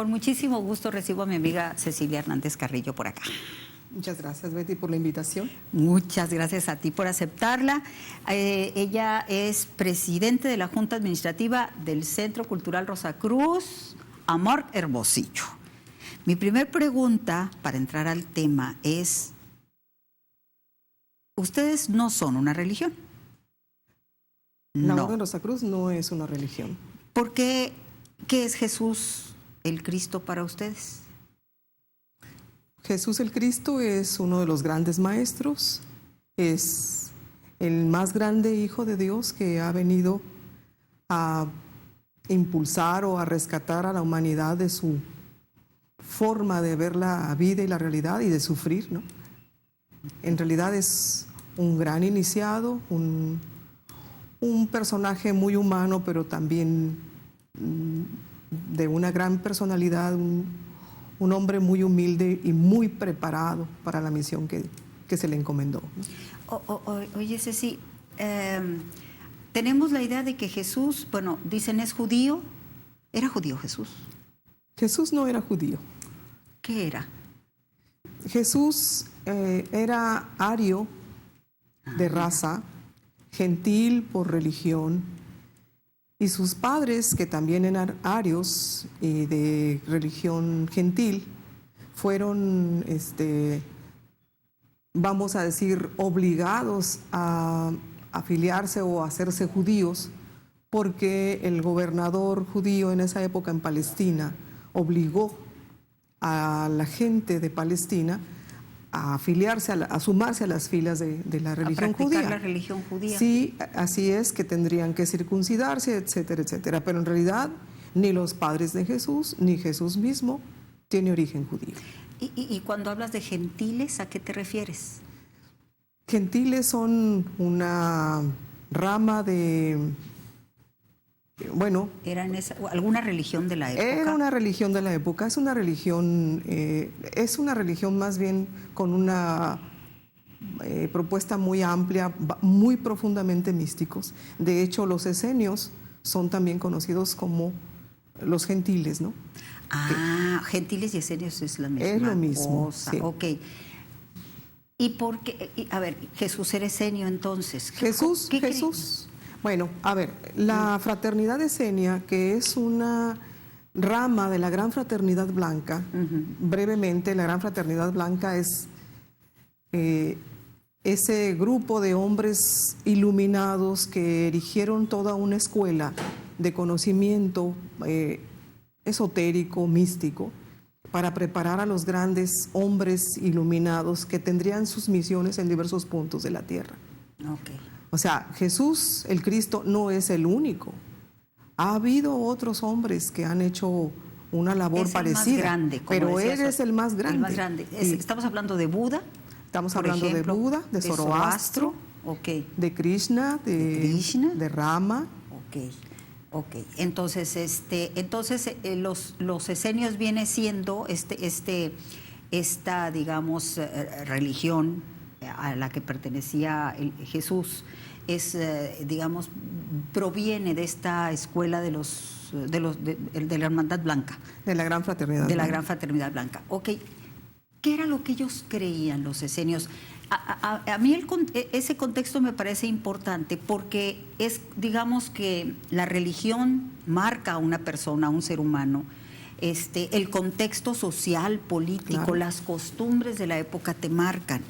Con muchísimo gusto recibo a mi amiga Cecilia Hernández Carrillo por acá. Muchas gracias, Betty, por la invitación. Muchas gracias a ti por aceptarla. Ella es presidente de la Junta Administrativa del Centro Cultural Rosacruz, Amor Hermosillo. Mi primer pregunta, para entrar al tema, es, ¿ustedes no son una religión? La No. Orden Rosacruz no es una religión. ¿Por qué? ¿Qué es Jesús, el Cristo, para ustedes? Jesús el Cristo es uno de los grandes maestros, es el más grande Hijo de Dios que ha venido a impulsar o a rescatar a la humanidad de su forma de ver la vida y la realidad y de sufrir, ¿no? En realidad es un gran iniciado, un personaje muy humano, pero también de una gran personalidad, un hombre muy humilde y muy preparado para la misión que se le encomendó. Oye, Ceci, tenemos la idea de que Jesús, bueno, dicen es judío. ¿Era judío Jesús? Jesús no era judío. ¿Qué era? Jesús era ario de raza, gentil por religión, y sus padres, que también eran arios y de religión gentil, fueron, vamos a decir, obligados a afiliarse o a hacerse judíos, porque el gobernador judío en esa época en Palestina obligó a la gente de Palestina a afiliarse, a sumarse a las filas de la religión judía. La religión judía. Sí, así es, que tendrían que circuncidarse, etcétera, etcétera. Pero en realidad ni los padres de Jesús, ni Jesús mismo tiene origen judío. ¿Y cuando hablas de gentiles, a qué te refieres? Gentiles son una rama de... Bueno, ¿Eran alguna religión de la época? Era una religión de la época, es una religión más bien con una propuesta muy amplia, muy profundamente místicos. De hecho, los esenios son también conocidos como los gentiles, ¿no? Gentiles y esenios es la misma es lo mismo, cosa. Sí. Ok. ¿Y por qué? A ver, Jesús era esenio entonces. Jesús. Bueno, a ver, la fraternidad esenia, que es una rama de la Gran Fraternidad Blanca, brevemente, la Gran Fraternidad Blanca es ese grupo de hombres iluminados que erigieron toda una escuela de conocimiento esotérico, místico, para preparar a los grandes hombres iluminados que tendrían sus misiones en diversos puntos de la tierra. Okay. O sea, Jesús, el Cristo, no es el único. Ha habido otros hombres que han hecho una labor parecida. Más grande, pero él es el más grande. El más grande. Estamos hablando de Buda. Estamos hablando de Buda, de Zoroastro, okay, de Krishna, de Rama. Ok. Entonces, los esenios viene siendo esta, digamos, religión a la que pertenecía Jesús, digamos, proviene de esta escuela de la Hermandad Blanca. De la Gran Fraternidad Blanca. De la Gran Fraternidad Blanca. Ok. ¿Qué era lo que ellos creían, los esenios? A mí ese contexto me parece importante porque digamos que la religión marca a una persona, a un ser humano. El contexto social, político, claro, las costumbres de la época te marcan.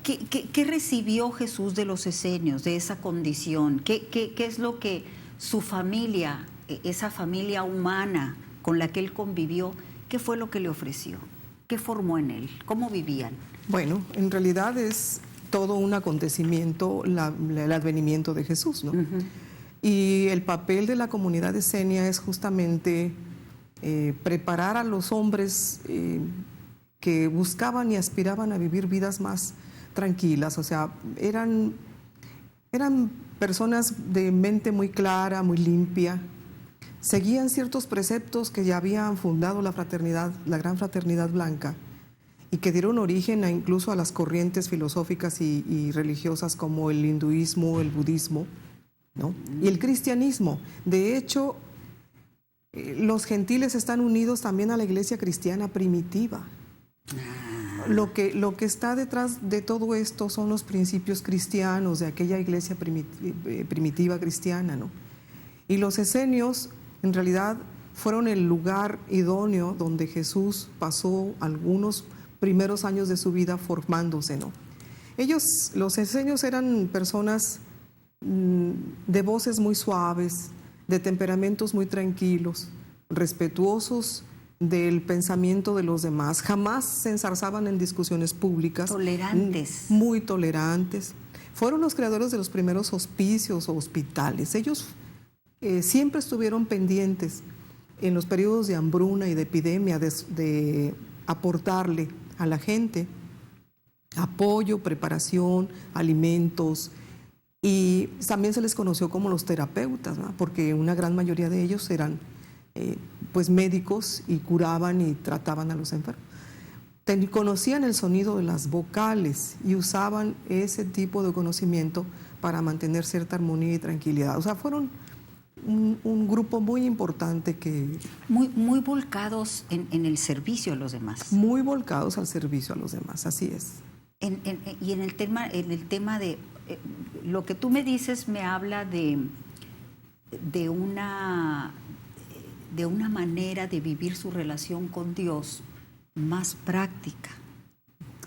¿Qué recibió Jesús de los esenios, de esa condición? ¿Qué es lo que su familia, esa familia humana con la que él convivió, qué fue lo que le ofreció? ¿Qué formó en él? ¿Cómo vivían? Bueno, en realidad es todo un acontecimiento el advenimiento de Jesús, ¿no? Y el papel de la comunidad esenia es justamente preparar a los hombres que buscaban y aspiraban a vivir vidas más tranquilas. O sea, eran personas de mente muy clara, muy limpia. Seguían ciertos preceptos que ya habían fundado la Gran Fraternidad Blanca, y que dieron origen incluso a las corrientes filosóficas y religiosas como el hinduismo, el budismo, ¿no? Y el cristianismo. De hecho, Los gentiles están unidos también a la iglesia cristiana primitiva. Lo que está detrás de todo esto son los principios cristianos de aquella iglesia primitiva cristiana, ¿no? Y los esenios, en realidad, fueron el lugar idóneo donde Jesús pasó algunos primeros años de su vida formándose, ¿no? Los esenios, eran personas de voces muy suaves, de temperamentos muy tranquilos, respetuosos del pensamiento de los demás. Jamás se enzarzaban en discusiones públicas. Tolerantes. Muy tolerantes. Fueron los creadores de los primeros hospicios o hospitales. Ellos siempre estuvieron pendientes en los periodos de hambruna y de epidemia de aportarle a la gente apoyo, preparación, alimentos, y también se les conoció como los terapeutas, ¿no? Porque una gran mayoría de ellos eran pues médicos y curaban y trataban a los enfermos. Conocían el sonido de las vocales y usaban ese tipo de conocimiento para mantener cierta armonía y tranquilidad. O sea, fueron un grupo muy importante que... Muy volcados en el servicio a los demás. Muy volcados al servicio a los demás, así es. Y en el tema de... lo que tú me dices me habla de una manera de vivir su relación con Dios más práctica.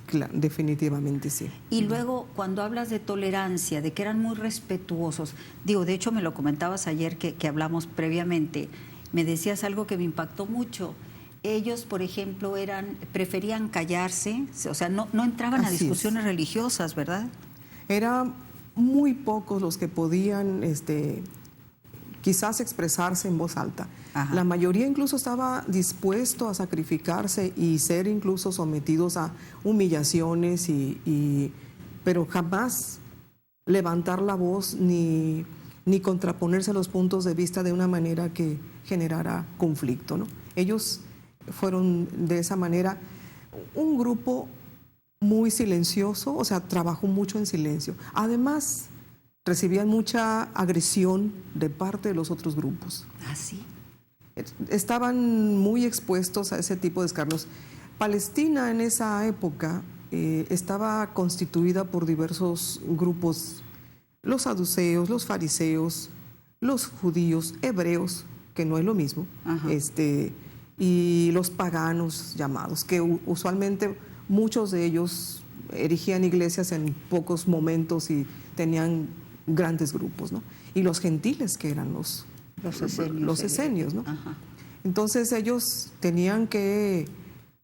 Claro, definitivamente sí. Y luego, cuando hablas de tolerancia, de que eran muy respetuosos, de hecho me lo comentabas ayer que hablamos previamente, me decías algo que me impactó mucho. Ellos, por ejemplo, preferían callarse, o sea, no entraban a discusiones religiosas, ¿verdad? Eran muy pocos los que podían quizás expresarse en voz alta. Ajá. La mayoría incluso estaba dispuesto a sacrificarse y ser incluso sometidos a humillaciones, pero jamás levantar la voz ni contraponerse a los puntos de vista de una manera que generara conflicto, ¿no? Ellos fueron de esa manera un grupo muy silencioso, o sea, trabajó mucho en silencio. Además, recibían mucha agresión de parte de los otros grupos. ¿Ah, sí? Estaban muy expuestos a ese tipo de escarnios. Palestina en esa época estaba constituida por diversos grupos, los saduceos, los fariseos, los judíos, hebreos, que no es lo mismo, y los paganos llamados, que usualmente muchos de ellos erigían iglesias en pocos momentos y tenían grandes grupos, ¿no? Y los gentiles, que eran los esenios, ¿no? Ajá. Entonces ellos tenían que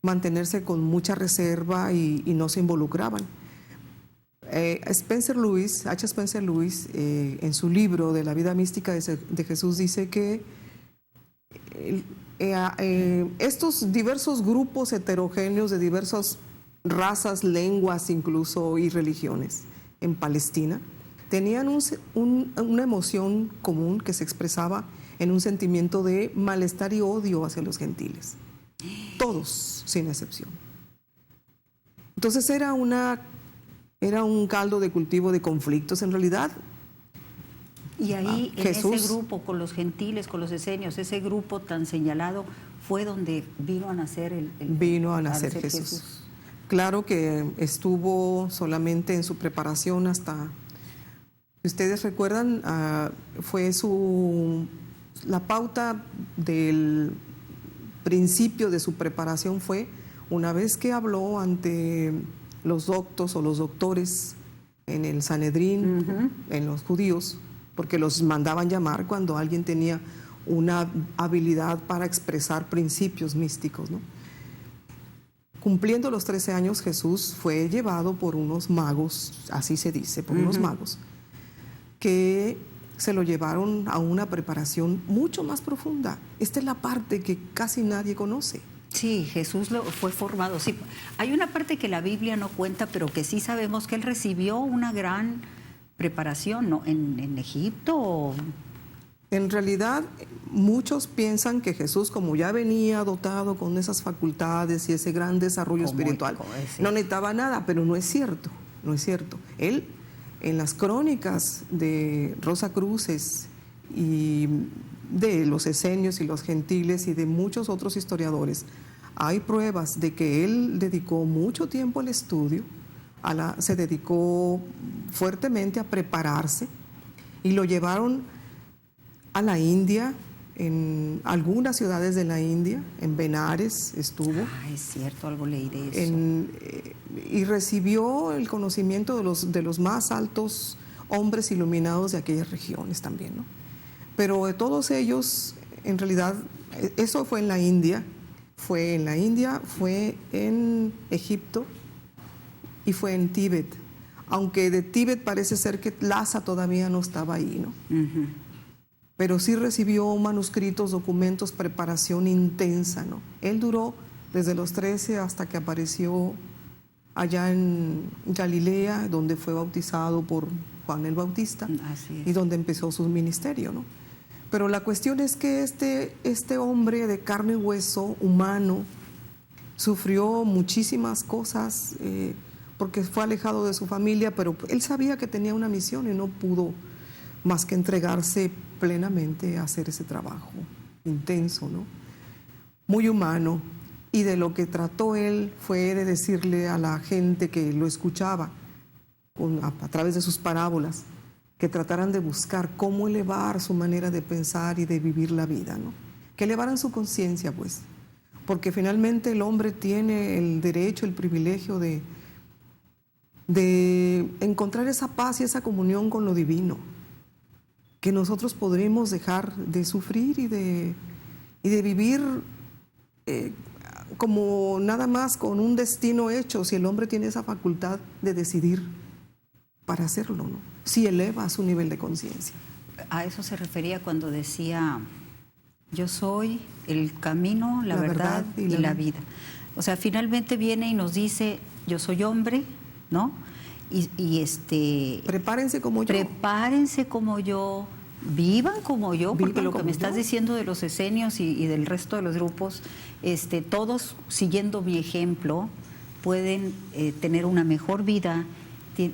mantenerse con mucha reserva y no se involucraban. H. Spencer Lewis, en su libro de la vida mística de Jesús, dice que estos diversos grupos heterogéneos de diversas razas, lenguas incluso y religiones en Palestina tenían una emoción común que se expresaba en un sentimiento de malestar y odio hacia los gentiles. Todos, sin excepción. Entonces era un caldo de cultivo de conflictos en realidad. Y ahí, en ese grupo, con los gentiles, con los esenios, ese grupo tan señalado, fue donde vino a nacer Jesús. Claro que estuvo solamente en su preparación hasta... Si ustedes recuerdan, fue la pauta del principio de su preparación fue una vez que habló ante los doctos o los doctores en el Sanedrín, en los judíos, porque los mandaban llamar cuando alguien tenía una habilidad para expresar principios místicos, ¿no? Cumpliendo los 13 años, Jesús fue llevado por unos magos, así se dice, por unos magos, que se lo llevaron a una preparación mucho más profunda. Esta es la parte que casi nadie conoce. Sí, Jesús fue formado. Sí, hay una parte que la Biblia no cuenta, pero que sí sabemos que él recibió una gran preparación, ¿no? En Egipto. En realidad, muchos piensan que Jesús, como ya venía dotado con esas facultades y ese gran desarrollo espiritual, no necesitaba nada, pero no es cierto, no es cierto. Él, en las crónicas de Rosa Cruces y de los esenios y los gentiles y de muchos otros historiadores, hay pruebas de que él dedicó mucho tiempo al estudio, se dedicó fuertemente a prepararse y lo llevaron a la India, en algunas ciudades de la India, en Benares estuvo. Ah, es cierto, algo leí de eso. Y recibió el conocimiento de los más altos hombres iluminados de aquellas regiones también, ¿no? Pero de todos ellos, en realidad, eso fue en la India, fue en Egipto y fue en Tíbet, aunque de Tíbet parece ser que Lhasa todavía no estaba ahí, ¿no? Ujú. Pero sí recibió manuscritos, documentos, preparación intensa, ¿no? Él duró desde los 13 hasta que apareció allá en Galilea, donde fue bautizado por Juan el Bautista. Así es. Y donde empezó su ministerio, ¿no? Pero la cuestión es que este hombre de carne y hueso, humano, sufrió muchísimas cosas porque fue alejado de su familia, pero él sabía que tenía una misión y no pudo más que entregarse plenamente a hacer ese trabajo intenso, ¿no? Muy humano. Y de lo que trató él fue de decirle a la gente que lo escuchaba a través de sus parábolas, que trataran de buscar cómo elevar su manera de pensar y de vivir la vida, ¿no? Que elevaran su conciencia, pues, porque finalmente el hombre tiene el derecho, el privilegio de encontrar esa paz y esa comunión con lo divino, que nosotros podremos dejar de sufrir y de vivir como nada más con un destino hecho, si el hombre tiene esa facultad de decidir para hacerlo, ¿no? Si eleva su nivel de conciencia. A eso se refería cuando decía, yo soy el camino, la verdad y la vida. O sea, finalmente viene y nos dice, yo soy hombre, ¿no? Prepárense como yo. Prepárense como yo, vivan como yo, porque lo que me estás diciendo de los esenios y del resto de los grupos, todos siguiendo mi ejemplo, pueden tener una mejor vida,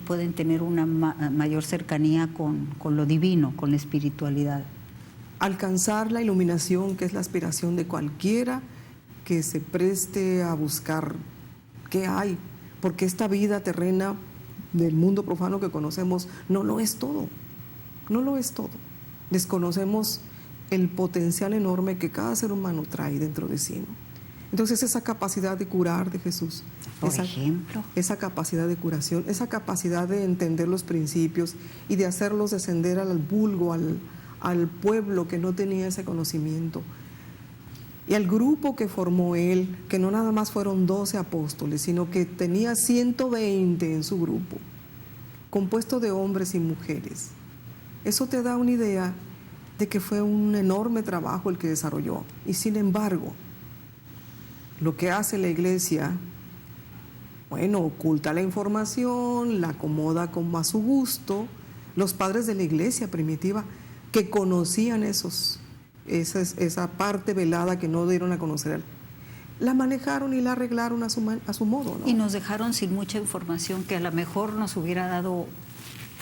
pueden tener una mayor cercanía con lo divino, con la espiritualidad. Alcanzar la iluminación, que es la aspiración de cualquiera que se preste a buscar qué hay, porque esta vida terrena del mundo profano que conocemos no lo es todo, no lo es todo. Desconocemos el potencial enorme que cada ser humano trae dentro de sí, ¿no? Entonces esa capacidad de curar de Jesús, por ejemplo, esa capacidad de curación, esa capacidad de entender los principios y de hacerlos descender al vulgo, al pueblo que no tenía ese conocimiento, y al grupo que formó él, que no nada más fueron 12 apóstoles, sino que tenía 120 en su grupo, compuesto de hombres y mujeres. Eso te da una idea de que fue un enorme trabajo el que desarrolló. Y sin embargo, lo que hace la iglesia, bueno, oculta la información, la acomoda como a su gusto. Los padres de la iglesia primitiva que conocían esa parte velada que no dieron a conocer, la manejaron y la arreglaron a su modo, ¿no? Y nos dejaron sin mucha información que a lo mejor nos hubiera dado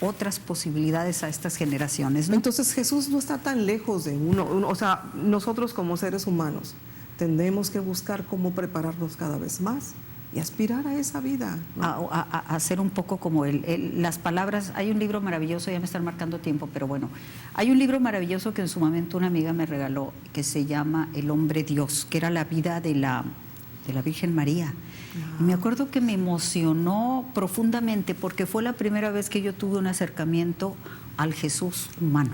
otras posibilidades a estas generaciones, ¿no? Entonces Jesús no está tan lejos de uno, o sea, nosotros como seres humanos tendremos que buscar cómo prepararnos cada vez más y aspirar a esa vida, ¿no? A ser un poco como las palabras. Hay un libro maravilloso, ya me están marcando tiempo, pero bueno, hay un libro maravilloso que en su momento una amiga me regaló, que se llama El hombre Dios, que era la vida de la Virgen María. Y me acuerdo que me emocionó profundamente porque fue la primera vez que yo tuve un acercamiento al Jesús humano,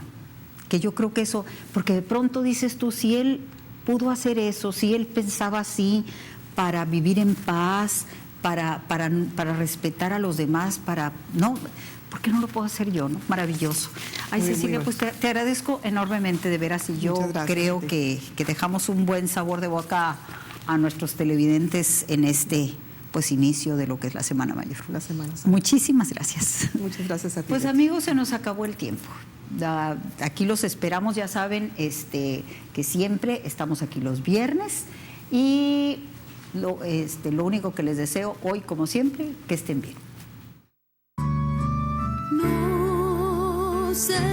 que yo creo que eso, porque de pronto dices tú, si él pudo hacer eso, si él pensaba así para vivir en paz, para respetar a los demás, no, ¿por qué no lo puedo hacer yo, no? Maravilloso. Ay, Cecilia, pues te agradezco enormemente, de veras, y yo creo que dejamos un buen sabor de boca a nuestros televidentes en este inicio de lo que es la Semana Mayor. La Semana Santa. Muchísimas gracias. Muchas gracias a ti. Pues amigos, se nos acabó el tiempo. Aquí los esperamos, ya saben, que siempre estamos aquí los viernes, y lo único que les deseo hoy, como siempre, que estén bien. No sé